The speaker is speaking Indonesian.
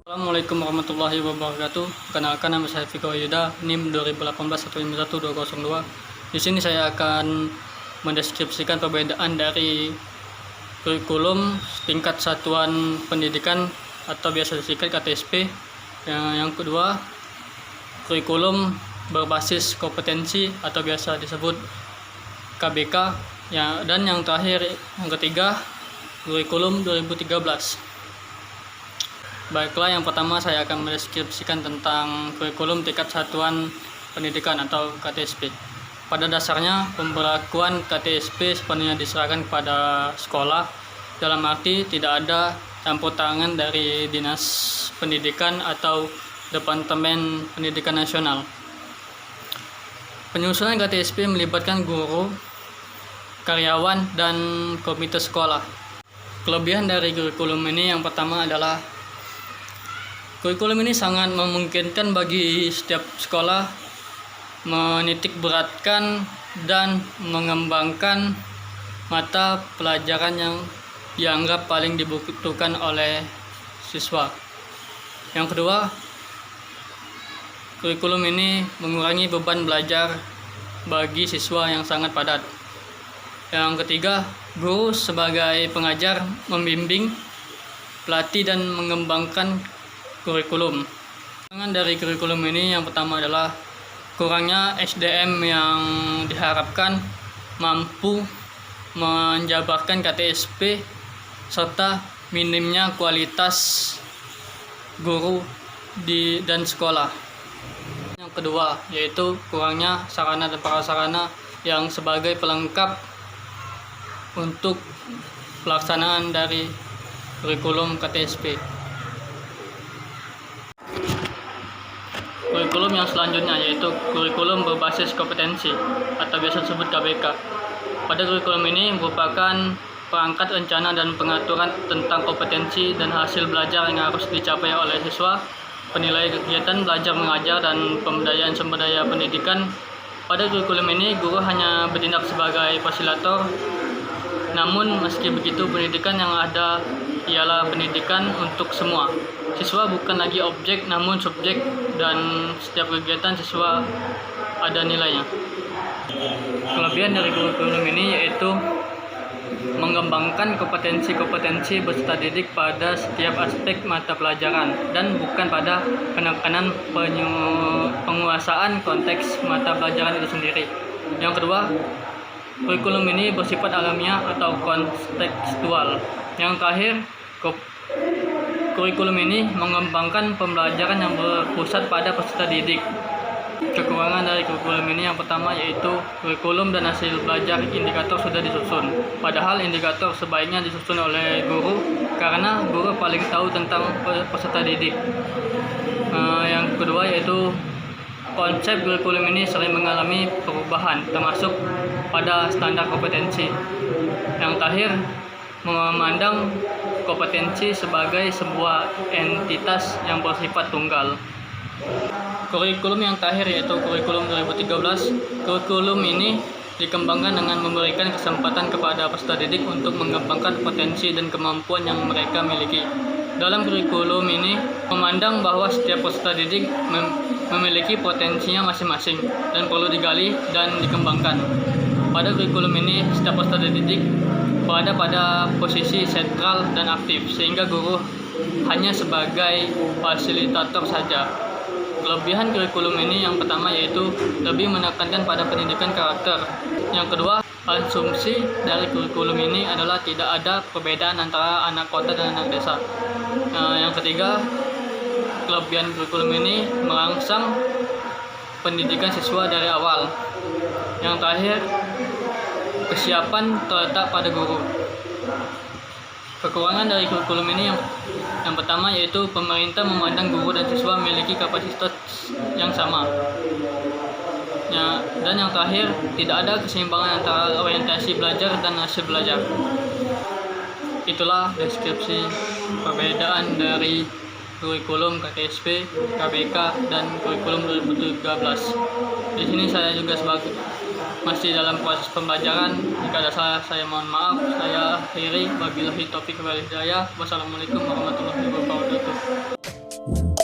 Assalamualaikum warahmatullahi wabarakatuh. Kenalkan, nama saya Fiko Yuda, NIM 2018-151-202. Di sini saya akan mendeskripsikan perbedaan dari kurikulum tingkat satuan pendidikan atau biasa disingkat KTSP. Yang kedua, kurikulum berbasis kompetensi atau biasa disebut KBK. Dan yang terakhir, yang ketiga, kurikulum 2013. Baiklah, yang pertama saya akan mendeskripsikan tentang kurikulum tingkat satuan pendidikan atau KTSP. Pada dasarnya, pemberlakuan KTSP sepenuhnya diserahkan kepada sekolah, dalam arti tidak ada campur tangan dari Dinas Pendidikan atau Departemen Pendidikan Nasional. Penyusunan KTSP melibatkan guru, karyawan, dan komite sekolah. Kelebihan dari kurikulum ini yang pertama adalah kurikulum ini sangat memungkinkan bagi setiap sekolah menitik beratkan dan mengembangkan mata pelajaran yang dianggap paling dibutuhkan oleh siswa. Yang kedua, kurikulum ini mengurangi beban belajar bagi siswa yang sangat padat. Yang ketiga, guru sebagai pengajar membimbing, pelatih, dan mengembangkan kurikulum. Kekurangan dari kurikulum ini yang pertama adalah kurangnya SDM yang diharapkan mampu menjabarkan KTSP serta minimnya kualitas guru dan sekolah. Yang kedua, yaitu kurangnya sarana dan prasarana yang sebagai pelengkap untuk pelaksanaan dari kurikulum KTSP. Kurikulum yang selanjutnya yaitu kurikulum berbasis kompetensi atau biasa disebut KBK. Pada kurikulum ini merupakan perangkat rencana dan pengaturan tentang kompetensi dan hasil belajar yang harus dicapai oleh siswa, penilai kegiatan belajar mengajar, dan pemberdayaan sumber daya pendidikan. Pada kurikulum ini, guru hanya bertindak sebagai fasilitator. Namun, meski begitu, pendidikan yang ada ialah pendidikan untuk semua. Siswa bukan lagi objek, namun subjek, dan setiap kegiatan siswa ada nilainya. Kelebihan dari kurikulum ini yaitu mengembangkan kompetensi-kompetensi peserta didik pada setiap aspek mata pelajaran dan bukan pada penekanan penguasaan konteks mata pelajaran itu sendiri. Yang kedua, kurikulum ini bersifat alamiah atau kontekstual. Yang terakhir, kurikulum ini mengembangkan pembelajaran yang berpusat pada peserta didik. Kekurangan dari kurikulum ini yang pertama yaitu kurikulum dan hasil belajar indikator sudah disusun. Padahal indikator sebaiknya disusun oleh guru karena guru paling tahu tentang peserta didik. Yang kedua yaitu konsep kurikulum ini sering mengalami perubahan termasuk pada standar kompetensi. Yang terakhir, memandang kompetensi sebagai sebuah entitas yang bersifat tunggal. Kurikulum yang terakhir yaitu kurikulum 2013. Kurikulum ini dikembangkan dengan memberikan kesempatan kepada peserta didik untuk mengembangkan potensi dan kemampuan yang mereka miliki. Dalam kurikulum ini memandang bahwa setiap peserta didik memiliki potensinya masing-masing dan perlu digali dan dikembangkan. Pada kurikulum ini, setiap peserta didik berada pada posisi sentral dan aktif, sehingga guru hanya sebagai fasilitator saja. Kelebihan kurikulum ini yang pertama yaitu lebih menekankan pada pendidikan karakter. Yang kedua, asumsi dari kurikulum ini adalah tidak ada perbedaan antara anak kota dan anak desa. Yang ketiga, kelebihan kurikulum ini merangsang pendidikan siswa dari awal. Yang terakhir, kesiapan terletak pada guru. Kekurangan dari kurikulum ini yang pertama yaitu pemerintah memandang guru dan siswa memiliki kapasitas yang sama. Dan yang terakhir, tidak ada keseimbangan antara orientasi belajar dan hasil belajar. Itulah deskripsi perbedaan dari kurikulum KTSP, KBK, dan kurikulum 2013. Di sini saya juga sebagai masih dalam proses pembelajaran. Jika ada salah, saya mohon maaf. Saya akhiri. Wabillahi taufiq wal hidayah. Wassalamualaikum warahmatullahi wabarakatuh.